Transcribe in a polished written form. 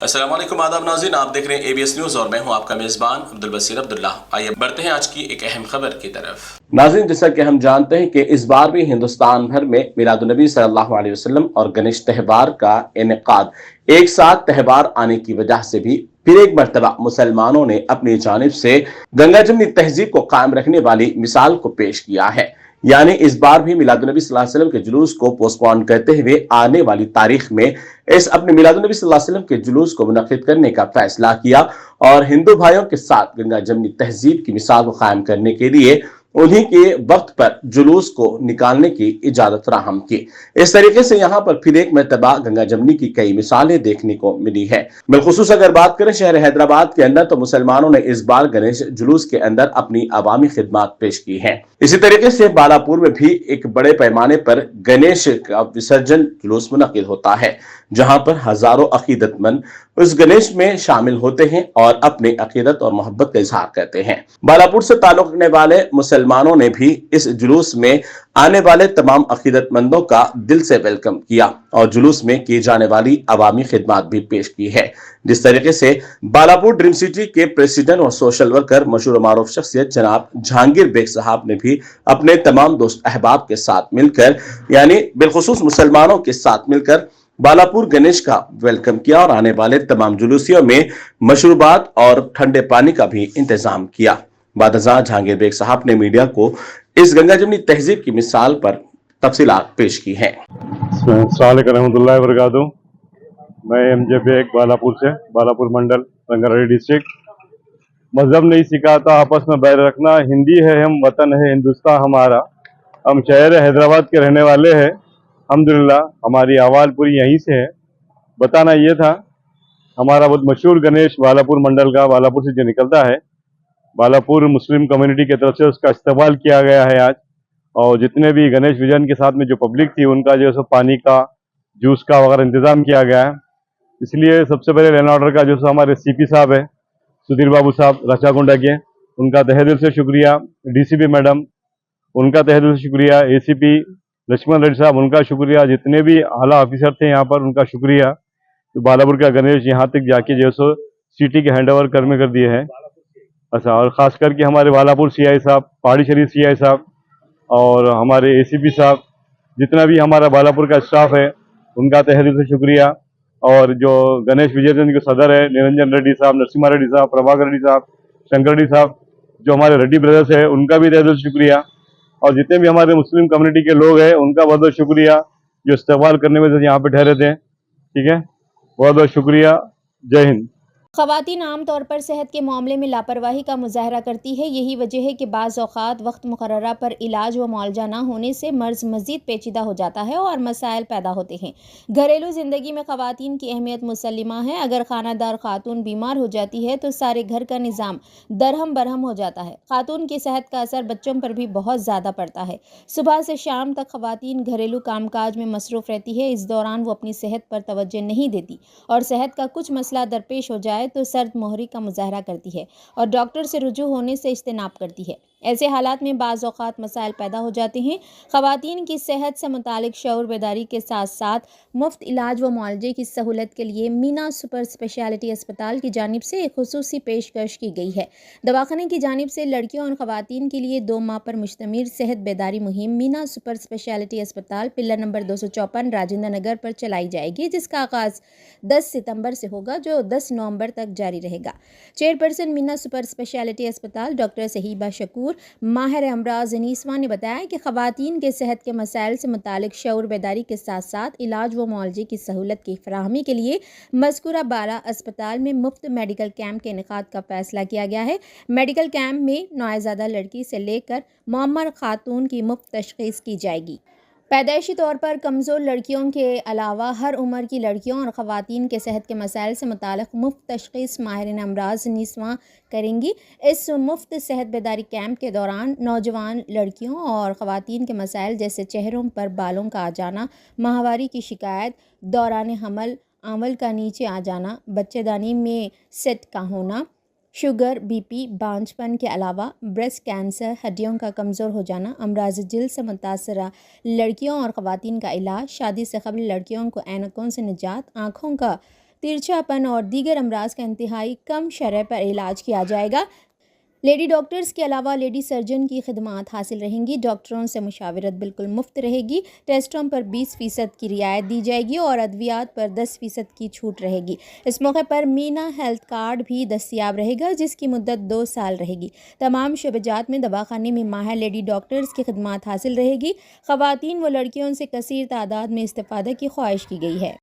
अस्सलाम वालेकुम, आदाब नाज़रीन, आप देख रहे हैं ABS न्यूज़ और मैं हूं आपका मेज़बान अब्दुल बसीर अब्दुल्ला। आइए बढ़ते हैं आज की एक अहम खबर की तरफ। नाज़रीन, जैसा कि हम जानते हैं कि इस बार भी हिंदुस्तान भर में मिलादुन्नबी सल्लल्लाहु अलैहि वसल्लम और गणेश त्यौहार का इनेकाद एक साथ त्यौहार आने की वजह से भी फिर एक मर्तबा मुसलमानों ने अपनी जानिब से गंगा जमनी तहजीब को कायम रखने वाली मिसाल को पेश किया है। यानी इस बार भी मिलादुन्नबी सल्लल्लाहु अलैहि वसल्लम के जुलूस को पोस्टपोन करते हुए आने वाली तारीख में इस अपने मिलादुन्नबी सल्लल्लाहु अलैहि वसल्लम के जुलूस को मुनक्किद करने का फैसला किया और हिंदू भाइयों के साथ गंगा जमनी तहजीब की मिसाल को कायम करने के लिए उन्हीं के वक्त पर जुलूस को निकालने की इजाजत फराहम की। इस तरीके से यहाँ पर फिर एक मरतबा गंगा जमनी की कई मिसालें देखने को मिली है। बिलखुसूस अगर बात करें शहर हैदराबाद के अंदर, तो मुसलमानों ने इस बार गणेश जुलूस के अंदर अपनी अवामी खिदमत पेश की है। इसी तरीके से बालापुर में भी एक बड़े पैमाने पर गणेश का विसर्जन जुलूस मुनक्किद होता है, जहां पर हजारों अकीदतमंद उस गणेश में शामिल होते हैं और अपने अकीदत और मोहब्बत का इजहार करते हैं। बालापुर से ताल्लुक रखने वाले मुसलमानों ने भी इस जुलूस में आने वाले तमाम अकीदतमंदों का दिल से वेलकम किया और जुलूस में की जाने वाली अवामी खिदमत भी पेश की है। जिस तरीके से बालापुर ड्रीम सिटी के प्रेसिडेंट और सोशल वर्कर मशहूर मारूफ शख्सियत जनाब जहांगीर बेग साहब ने भी अपने तमाम दोस्त अहबाब के साथ मिलकर, यानी बिलखुसूस मुसलमानों के साथ मिलकर बालापुर गणेश का वेलकम किया और आने वाले तमाम जुलूसियों में मशरूबात और ठंडे पानी का भी इंतजाम किया। बादशाह जहांगीर बेग साहब ने मीडिया को इस गंगा जमनी तहजीब की मिसाल पर तफसीलात पेश की हैं। अस्सलाम वालेकुम रहमतुल्लाहि व बरकातुहू। मैं MJ बेग बालापुर से, बालापुर मंडल, रंगारेड्डी डिस्ट्रिक्ट। मजहब नहीं सिखाता आपस में बैर रखना, हिंदी है हम, वतन है हिंदुस्तान हमारा। हम शहर हैदराबाद के रहने वाले हैं। अल्हम्दुलिल्लाह हमारी आवाज़ पूरी यहीं से है। बताना ये था, हमारा बहुत मशहूर गणेश बालापुर मंडल का, बालापुर से जो निकलता है, बालापुर मुस्लिम कम्युनिटी की तरफ से उसका इस्तेमाल किया गया है आज। और जितने भी गणेश विजन के साथ में जो पब्लिक थी, उनका जो है पानी का, जूस का वगैरह इंतजाम किया गया है। इसलिए सबसे पहले लैंड ऑर्डर का जो हमारे CP साहब है, सुधीर बाबू साहब रचाकुंडा के, उनका तहे दिल से शुक्रिया। DCP मैडम, उनका तहे दिल से शुक्रिया। ACP लक्ष्मण रेड्डी साहब, उनका शुक्रिया। जितने भी आला ऑफिसर थे यहाँ पर, उनका शुक्रिया। तो बालापुर का गणेश यहाँ तक जाके जो सो सिटी के हैंड ओवर कर दिए हैं। अच्छा, और ख़ास करके हमारे बालापुर CI साहब, पहाड़ी शरीफ CI साहब और हमारे ACP साहब, जितना भी हमारा बालापुर का स्टाफ है, उनका तहे दिल से शुक्रिया। और जो गणेश विजयचंद के सदर है, निरंजन रेड्डी साहब, नरसिम्हा रेड्डी साहब, प्रभाकर रेड्डी साहब, शंकर रेड्डी साहब, जो हमारे रेड्डी ब्रदर्स है, उनका भी तहे दिल से शुक्रिया। और जितने भी हमारे मुस्लिम कम्युनिटी के लोग हैं, उनका बहुत बहुत शुक्रिया जो इस्तेमाल करने में से यहाँ पे ठहरे थे। ठीक है, बहुत बहुत शुक्रिया। जय हिंद। ख़वातीन आम तौर पर सेहत के मामले में लापरवाही का मुजाहरा करती है। यही वजह है कि बाज़ औक़ात वक्त मुक़र्ररा पर इलाज व मुआलजा ना होने से मर्ज़ मज़ीद पेचीदा हो जाता है और मसाइल पैदा होते हैं। घरेलू ज़िंदगी में ख़वातीन की अहमियत मुसल्लिमा है। अगर खानादार खातून बीमार हो जाती है तो सारे घर का निज़ाम दरहम बरहम हो जाता है। खातून की सेहत का असर बच्चों पर भी बहुत ज़्यादा पड़ता है। सुबह से शाम तक ख़वातीन घरेलू कामकाज में मसरूफ़ रहती है। इस दौरान वो अपनी सेहत पर तवज्जो नहीं देती और सेहत का कुछ मसला दरपेश हो जाए तो सर्द मोहरी का मुजाहरा करती है और डॉक्टर से रुजू होने से इज्तिनाब करती है। ऐसे हालात में बाज़ औक़ात मसाइल पैदा हो जाते हैं। ख़वातीन की सेहत से मुतालिक शऊर बेदारी के साथ साथ मुफ्त इलाज व मुआलजे की सहूलत के लिए मीना सुपर स्पेशलिटी अस्पताल की जानिब से एक खुसूसी पेशकश की गई है। दवाखाने की जानिब से लड़कियों और ख़वातीन के लिए 2 माह पर मुश्तमिल सेहत बेदारी मुहिम मीना सुपर स्पेशलिटी अस्पताल पिलर नंबर 254 राजेंद्र नगर पर चलाई जाएगी, जिसका आगाज़ 10 सितंबर से होगा जो 10 नवंबर तक जारी रहेगा। चेयरपर्सन मीना सुपर स्पेशलिटी अस्पताल डॉक्टर सहीबा शकूर माहिर अमराज नीसवा ने बताया कि ख़वातीन के सेहत के मसाइल से मुतालिक शऊर बेदारी के साथ साथ इलाज व मुआलजे की सहूलत की फराहमी के लिए मज़कूरा बाला अस्पताल में मुफ्त मेडिकल कैंप के इनेकाद का फैसला किया गया है। मेडिकल कैंप में नौज़ायदा लड़की से लेकर मुअम्मर खातून की मुफ्त तशख़ीस की जाएगी। पैदाइशी तौर पर कमज़ोर लड़कियों के अलावा हर उम्र की लड़कियों और ख़वातीन के सेहत के मसाइल से मुताल्लिक़ मुफ्त तशख़ीस माहिरीन अमराज निस्वा करेंगी। इस मुफ्त सेहत बेदारी कैंप के दौरान नौजवान लड़कियों और ख़वातीन के मसाइल जैसे चेहरों पर बालों का आ जाना, माहवारी की शिकायत, दौरान हमल आंवल का नीचे आ जाना, बच्चेदानी में सेट का होना, शुगर, BP, बांझपन के अलावा ब्रेस्ट कैंसर, हड्डियों का कमज़ोर हो जाना, अमराज जिल्द से मुतासरा लड़कियों और ख़वातीन का इलाज, शादी से क़ब्ल लड़कियों को ऐनकों से निजात, आँखों का तिरछा पन और दीगर अमराज का इंतहाई कम शरह पर इलाज किया जाएगा। लेडी डॉक्टर्स के अलावा लेडी सर्जन की खिदमात हासिल रहेंगी। डॉक्टरों से मुशावरत बिल्कुल मुफ्त रहेगी। टेस्टों पर 20% की रियायत दी जाएगी और अद्वियात पर 10% की छूट रहेगी। इस मौके पर मीना हेल्थ कार्ड भी दस्तियाब रहेगा, जिसकी मुद्दत 2 साल रहेगी। तमाम शोबेजात में दवाखाने में माहिर लेडी डॉक्टर्स की खिदमात हासिल रहेगी। ख़वातीन व लड़कियों से कसीर तादाद में इस्तिफ़ादा की ख्वाहिश की गई है।